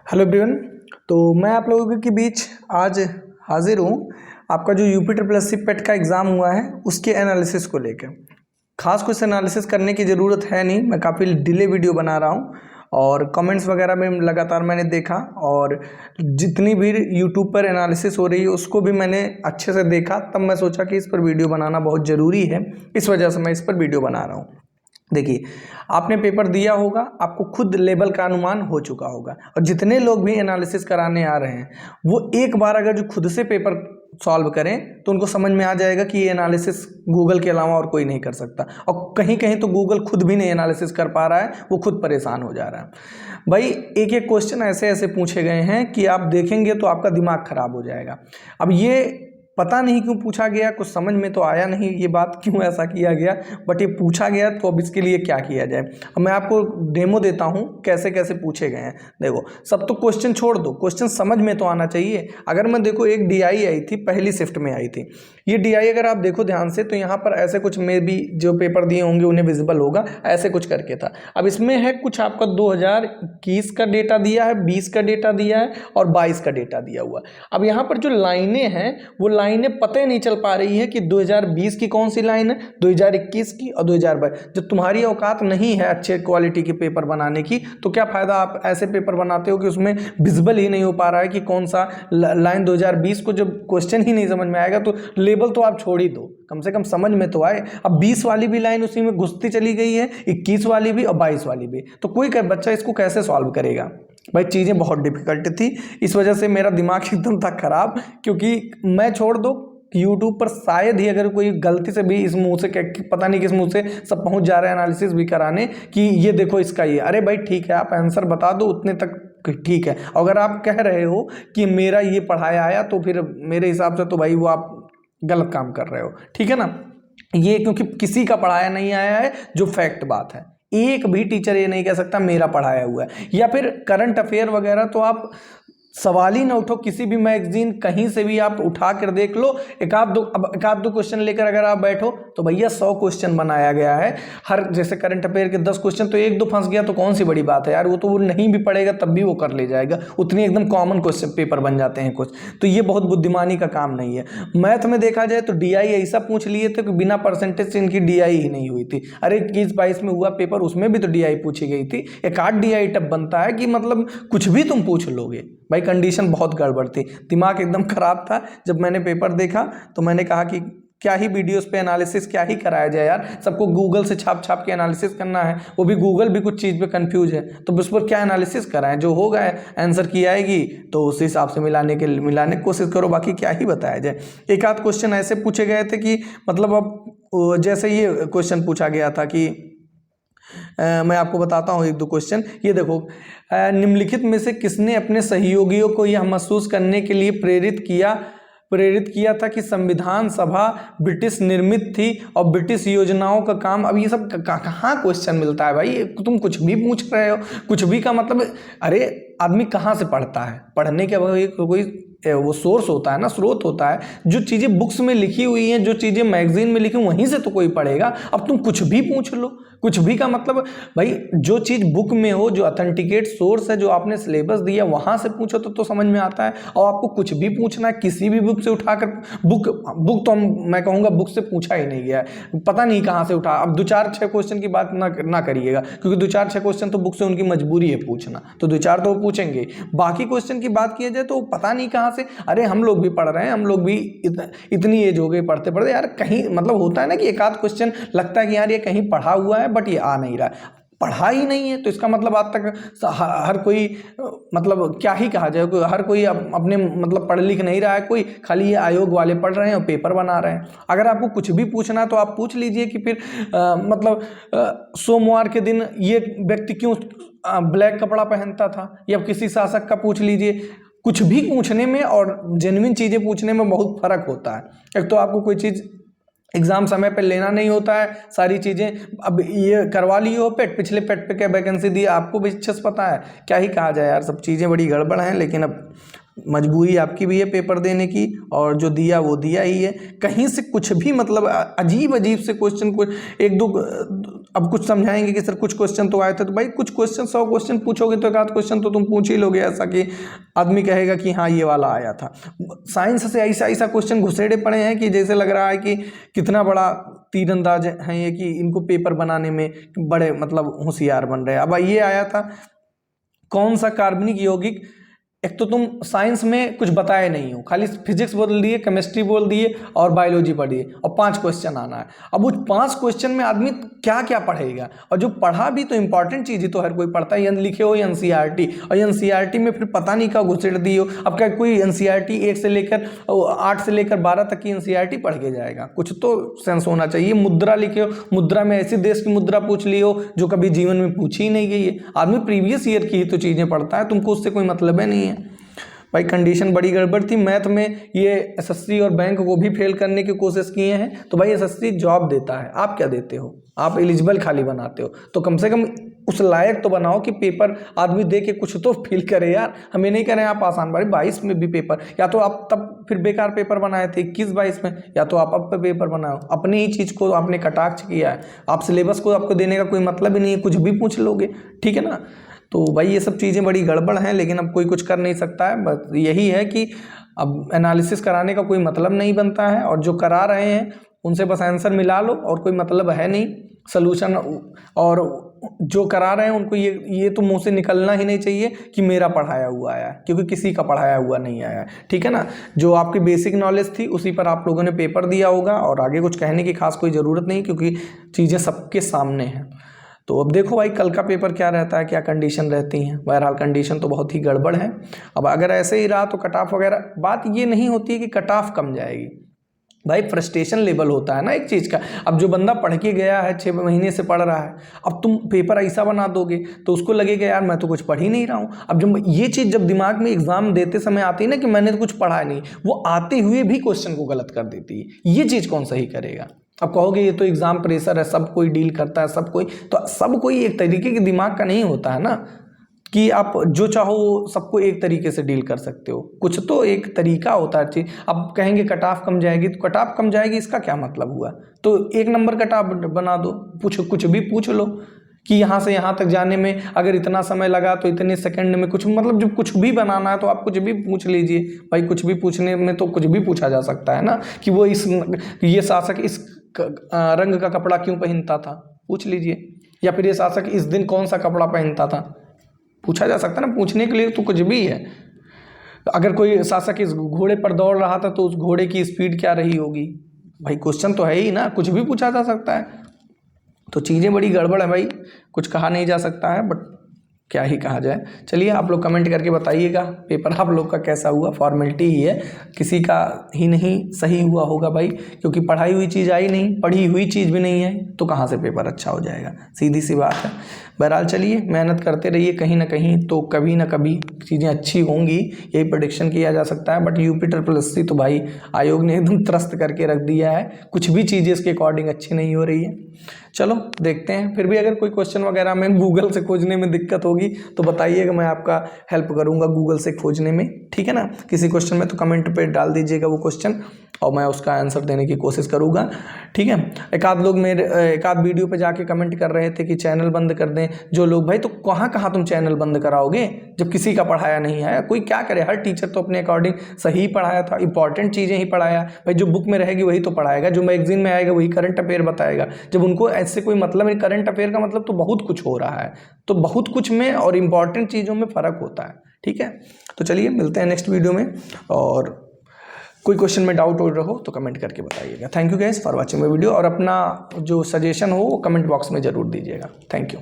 Hello everyone. तो मैं आप लोगों के बीच आज हाजिर हूँ आपका जो यूपी ट्रिपल एस सी पेट का एग्ज़ाम हुआ है उसके एनालिसिस को लेकर। खास कुछ एनालिसिस करने की ज़रूरत है नहीं, मैं काफ़ी डिले वीडियो बना रहा हूँ और कमेंट्स वगैरह में लगातार मैंने देखा और जितनी भी यूट्यूब पर एनालिसिस हो रही है उसको भी मैंने अच्छे से देखा, तब मैं सोचा कि इस पर वीडियो बनाना बहुत ज़रूरी है, इस वजह से मैं इस पर वीडियो बना रहा हूँ। देखिए, आपने पेपर दिया होगा, आपको खुद लेवल का अनुमान हो चुका होगा और जितने लोग भी एनालिसिस कराने आ रहे हैं वो एक बार अगर जो खुद से पेपर सॉल्व करें तो उनको समझ में आ जाएगा कि ये एनालिसिस गूगल के अलावा और कोई नहीं कर सकता। और कहीं कहीं तो गूगल खुद भी नहीं एनालिसिस कर पा रहा है, वो खुद परेशान हो जा रहा है। भाई एक एक क्वेश्चन ऐसे ऐसे पूछे गए हैं कि आप देखेंगे तो आपका दिमाग खराब हो जाएगा। अब ये पता नहीं क्यों पूछा गया, कुछ समझ में तो आया नहीं ये बात क्यों ऐसा किया गया, बट ये पूछा गया तो अब इसके लिए क्या किया जाए। अब मैं आपको डेमो देता हूँ कैसे कैसे पूछे गए हैं। देखो, सब तो क्वेश्चन छोड़ दो, क्वेश्चन समझ में तो आना चाहिए। अगर मैं देखो एक डीआई आई थी, पहली शिफ्ट में आई थी ये डीआई, अगर आप देखो ध्यान से तो यहाँ पर ऐसे कुछ में भी जो पेपर दिए होंगे उन्हें विजिबल होगा, ऐसे कुछ करके था। अब इसमें है कुछ आपका 2021 का डेटा दिया है, 20 का डेटा दिया है और 22 का डेटा दिया हुआ। अब यहाँ पर जो लाइनें हैं वो लाइनें पता ही नहीं चल पा रही है कि 2020 की कौन सी लाइन है, 2021 की और 2022। जब तुम्हारी औकात नहीं है अच्छे क्वालिटी के पेपर बनाने की तो क्या फ़ायदा आप ऐसे पेपर बनाते हो कि उसमें विजिबल ही नहीं हो पा रहा है कि कौन सा लाइन 2020 को जब क्वेश्चन ही नहीं समझ में आएगा तो लेबल तो आप छोड़ ही दो, कम से कम समझ में तो आए। अब 20 वाली भी लाइन उसी में घुसती चली गई है, 21 वाली भी और 22 वाली भी, तो कोई बच्चा इसको कैसे सॉल्व करेगा। भाई चीज़ें बहुत डिफिकल्ट थी, इस वजह से मेरा दिमाग एकदम था खराब, क्योंकि मैं छोड़ दो यूट्यूब पर शायद ही अगर कोई गलती से भी इस मुंह से पता नहीं किस मुंह से सब पहुंच जा रहे हैं एनालिसिस भी कराने कि ये देखो इसका ये, अरे भाई ठीक है आप आंसर बता दो उतने तक ठीक है। अगर आप कह रहे हो कि मेरा ये पढ़ाया आया तो फिर मेरे हिसाब से तो भाई वो आप गलत काम कर रहे हो, ठीक है ना। ये क्योंकि किसी का पढ़ाया नहीं आया है जो फैक्ट बात है, एक भी टीचर ये नहीं कह सकता मेरा पढ़ाया हुआ है। या फिर करंट अफेयर वगैरह तो आप सवाल ही ना उठो, किसी भी मैगजीन कहीं से भी आप उठा कर देख लो, एक आध दो क्वेश्चन लेकर अगर आप बैठो तो भैया 100 क्वेश्चन बनाया गया है। हर जैसे करंट अफेयर के 10 क्वेश्चन तो एक दो फंस गया तो कौन सी बड़ी बात है यार, वो तो वो नहीं भी पढ़ेगा तब भी वो कर ले जाएगा, उतनी एकदम कॉमन क्वेश्चन पेपर बन जाते हैं कुछ। तो ये बहुत बुद्धिमानी का काम नहीं है। मैथ में देखा जाए तो डीआई ऐसा पूछ लिए थे कि बिना परसेंटेज से इनकी डीआई ही नहीं हुई थी। अरे 21-22 में हुआ पेपर, उसमें भी तो डीआई पूछी गई थी। एक आध डीआई टब बनता है कि मतलब कुछ भी तुम पूछ लोगे। भाई कंडीशन बहुत गड़बड़ थी, दिमाग एकदम खराब था। जब मैंने पेपर देखा तो मैंने कहा कि क्या ही वीडियोस पे एनालिसिस क्या ही कराया जाए यार, सबको गूगल से छाप छाप के एनालिसिस करना है, वो भी गूगल भी कुछ चीज़ पे कंफ्यूज है तो उस पर क्या एनालिसिस कराएं। जो होगा आंसर की आएगी तो उस हिसाब से मिलाने की कोशिश करो, बाकी क्या ही बताया जाए। एक आध क्वेश्चन ऐसे पूछे गए थे कि मतलब अब जैसे ये क्वेश्चन पूछा गया था कि मैं आपको बताता हूँ एक दो क्वेश्चन। ये देखो, निम्नलिखित में से किसने अपने सहयोगियों को यह महसूस करने के लिए प्रेरित किया था कि संविधान सभा ब्रिटिश निर्मित थी और ब्रिटिश योजनाओं का काम। अब ये सब कहाँ क्वेश्चन मिलता है भाई, तुम कुछ भी पूछ रहे हो, कुछ भी का मतलब, अरे आदमी कहाँ से पढ़ता है, पढ़ने के कोई वो सोर्स होता है ना, स्रोत होता है। जो चीज़ें बुक्स में लिखी हुई हैं, जो चीज़ें मैगजीन में लिखी वहीं से तो कोई पढ़ेगा। अब तुम कुछ भी पूछ लो, कुछ भी का मतलब भाई जो चीज़ बुक में हो, जो ऑथेंटिकेट सोर्स है, जो आपने सिलेबस दिया वहाँ से पूछो तो समझ में आता है। और आपको कुछ भी पूछना है किसी भी बुक से उठाकर, बुक तो मैं कहूँगा बुक से पूछा ही नहीं गया है, पता नहीं कहाँ से उठा। अब 2-4-6 क्वेश्चन की बात ना करिएगा, क्योंकि 2-4-6 क्वेश्चन तो बुक से उनकी मजबूरी है पूछना, तो 2-4 तो वो पूछेंगे। बाकी क्वेश्चन की बात किया जाए तो पता नहीं कहाँ से, अरे हम लोग भी पढ़ रहे हैं, हम लोग भी इतनी एज हो गई पढ़ते पढ़ते यार, कहीं मतलब होता है ना कि एक आध क्वेश्चन लगता है कि यार ये कहीं पढ़ा हुआ है बट ये आ नहीं रहा है, पढ़ा ही नहीं है। तो इसका मतलब आज तक हर कोई मतलब क्या ही कहा जाए, हर कोई अपने मतलब पढ़ लिख नहीं रहा है, कोई खाली ये आयोग वाले पढ़ रहे हैं और पेपर बना रहे हैं। अगर आपको कुछ भी पूछना है तो आप पूछ लीजिए कि फिर मतलब सोमवार के दिन ये व्यक्ति क्यों ब्लैक कपड़ा पहनता था, या किसी शासक का पूछ लीजिए। कुछ भी पूछने में और जेन्युइन चीज़ें पूछने में बहुत फर्क होता है। एक तो आपको कोई चीज़ एग्जाम समय पे लेना नहीं होता है, सारी चीज़ें अब ये करवा ली हो पेट, पिछले पेट पे क्या वैकेंसी दी आपको भी अच्छे से पता है, क्या ही कहा जाए यार, सब चीज़ें बड़ी गड़बड़ हैं। लेकिन अब मजबूरी आपकी भी है पेपर देने की, और जो दिया वो दिया ही है। कहीं से कुछ भी मतलब अजीब से क्वेश्चन को एक दो अब कुछ समझाएंगे कि सर कुछ क्वेश्चन तो आए थे, तो भाई कुछ क्वेश्चन 100 क्वेश्चन पूछोगे तो एक आध क्वेश्चन तो तुम पूछ ही लोगे, ऐसा कि आदमी कहेगा कि हाँ ये वाला आया था। साइंस से ऐसा ऐसा क्वेश्चन घुसेड़े पड़े हैं कि जैसे लग रहा है कि कितना बड़ा तीरंदाज हैं ये, कि इनको पेपर बनाने में बड़े मतलब होशियार बन रहे हैं। अब ये आया था कौन सा कार्बनिक यौगिक, एक तो तुम साइंस में कुछ बताए नहीं हो, खाली फिजिक्स बोल दिए, केमिस्ट्री बोल दिए और बायोलॉजी पढ़िए और 5 क्वेश्चन आना है। अब उस 5 क्वेश्चन में आदमी क्या क्या पढ़ेगा, और जो पढ़ा भी तो इंपॉर्टेंट चीज़ ही तो हर कोई पढ़ता है। लिखे हो एनसीईआरटी, और एनसीईआरटी में फिर पता नहीं कब घुसेड़ दी हो। अब क्या कोई एनसीईआरटी 1 से लेकर 8 से लेकर 12 तक की एनसीईआरटी पढ़ के जाएगा? कुछ तो सेंस होना चाहिए। मुद्रा लिखे हो, मुद्रा में ऐसे देश की मुद्रा पूछ ली हो जो कभी जीवन में पूछी ही नहीं गई है। आदमी प्रीवियस ईयर की ही तो चीज़ें पढ़ता है, तुमको उससे कोई मतलब ही नहीं है। भाई कंडीशन बड़ी गड़बड़ थी। मैथ में ये एसएससी और बैंक को भी फेल करने की कोशिश किए हैं। तो भाई एसएससी जॉब देता है, आप क्या देते हो? आप एलिजिबल खाली बनाते हो। तो कम से कम उस लायक तो बनाओ कि पेपर आदमी दे के कुछ तो फील करे यार। हम ये नहीं कह रहे हैं आप आसान, भाई 22 में भी पेपर, या तो आप तब फिर बेकार पेपर बनाए थे 21-22 में, या तो आप अब पे पेपर बनाओ। अपनी ही चीज़ को आपने कटाक्ष किया है। आप सिलेबस को आपको देने का कोई मतलब ही नहीं है, कुछ भी पूछ लोगे, ठीक है ना। तो भाई ये सब चीज़ें बड़ी गड़बड़ हैं, लेकिन अब कोई कुछ कर नहीं सकता है। बस यही है कि अब एनालिसिस कराने का कोई मतलब नहीं बनता है, और जो करा रहे हैं उनसे बस आंसर मिला लो और कोई मतलब है नहीं सलूशन। और जो करा रहे हैं उनको ये तो मुंह से निकलना ही नहीं चाहिए कि मेरा पढ़ाया हुआ आया है, क्योंकि किसी का पढ़ाया हुआ नहीं आया है, ठीक है ना। जो आपकी बेसिक नॉलेज थी उसी पर आप लोगों ने पेपर दिया होगा, और आगे कुछ कहने की खास कोई ज़रूरत नहीं, क्योंकि चीज़ें सबके सामने हैं। तो अब देखो भाई कल का पेपर क्या रहता है, क्या कंडीशन रहती हैं। बहरहाल कंडीशन तो बहुत ही गड़बड़ है। अब अगर ऐसे ही रहा तो कट ऑफ वगैरह, बात ये नहीं होती है कि कट ऑफ कम जाएगी भाई, फ्रस्ट्रेशन लेवल होता है ना एक चीज़ का। अब जो बंदा पढ़ के गया है 6 महीने से पढ़ रहा है, अब तुम पेपर ऐसा बना दोगे तो उसको लगेगा यार मैं तो कुछ पढ़ ही नहीं रहा हूँ। अब जब ये चीज़ जब दिमाग में एग्जाम देते समय आती है ना कि मैंने तो कुछ पढ़ा नहीं, वो आते हुए भी क्वेश्चन को गलत कर देती है। ये चीज़ कौन सही करेगा? अब कहोगे ये तो एग्जाम प्रेशर है, सब कोई डील करता है, सब कोई, तो सब कोई एक तरीके के दिमाग का नहीं होता है ना, कि आप जो चाहो वो सबको एक तरीके से डील कर सकते हो। कुछ तो एक तरीका होता है चीज। अब कहेंगे कट ऑफ कम जाएगी, तो कट ऑफ कम जाएगी इसका क्या मतलब हुआ? तो 1 नंबर कट ऑफ बना दो, कुछ भी पूछ लो कि यहाँ से यहाँ तक जाने में अगर इतना समय लगा तो इतने सेकंड में कुछ, मतलब जब कुछ भी बनाना है तो आप कुछ भी पूछ लीजिए भाई। कुछ भी पूछने में तो कुछ भी पूछा जा सकता है ना, कि वो ये शासक इस रंग का कपड़ा क्यों पहनता था, पूछ लीजिए। या फिर ये शासक इस दिन कौन सा कपड़ा पहनता था, पूछा जा सकता है ना। पूछने के लिए तो कुछ भी है। अगर कोई शासक इस घोड़े पर दौड़ रहा था तो उस घोड़े की स्पीड क्या रही होगी, भाई क्वेश्चन तो है ही ना, कुछ भी पूछा जा सकता है। तो चीज़ें बड़ी गड़बड़ है भाई, कुछ कहा नहीं जा सकता है, बट क्या ही कहा जाए। चलिए आप लोग कमेंट करके बताइएगा पेपर आप लोग का कैसा हुआ। फॉर्मेलिटी ही है, किसी का ही नहीं सही हुआ होगा भाई, क्योंकि पढ़ाई हुई चीज़ आई नहीं, पढ़ी हुई चीज़ भी नहीं है, तो कहाँ से पेपर अच्छा हो जाएगा, सीधी सी बात है। बहरहाल चलिए मेहनत करते रहिए, कहीं ना कहीं तो कभी ना कभी चीज़ें अच्छी होंगी, यही प्रेडिक्शन किया जा सकता है। बट यूपी SSC तो भाई आयोग ने एकदम त्रस्त करके रख दिया है, कुछ भी चीज़ें इसके अकॉर्डिंग अच्छी नहीं हो रही है। चलो देखते हैं, फिर भी अगर कोई क्वेश्चन वगैरह में गूगल से खोजने में दिक्कत होगी तो बताइएगा, मैं आपका हेल्प करूंगा गूगल से खोजने में, ठीक है ना। किसी क्वेश्चन में तो कमेंट पे डाल दीजिएगा वो क्वेश्चन, और मैं उसका आंसर देने की कोशिश करूंगा, ठीक है। एक आध लोग मेरे एक आध वीडियो पे जाके कमेंट कर रहे थे कि चैनल बंद कर दें जो लोग, भाई तो कहाँ तुम चैनल बंद कराओगे जब किसी का पढ़ाया नहीं है। कोई क्या करे, हर टीचर तो अपने अकॉर्डिंग सही पढ़ाया था, इंपॉर्टेंट चीज़ें ही पढ़ाया भाई। जो बुक में रहेगी वही तो पढ़ाएगा, जो मैगजीन में आएगा वही करंट अफेयर बताएगा। जब उनको ऐसे कोई मतलब नहीं, करंट अफेयर का मतलब तो बहुत कुछ हो रहा है, तो बहुत कुछ में और इम्पॉर्टेंट चीज़ों में फ़र्क होता है, ठीक है। तो चलिए मिलते हैं नेक्स्ट वीडियो में, और कोई क्वेश्चन में डाउट हो रहा हो तो कमेंट करके बताइएगा। Thank you guys for watching my video, और अपना जो सजेशन हो वो कमेंट बॉक्स में ज़रूर दीजिएगा। Thank you.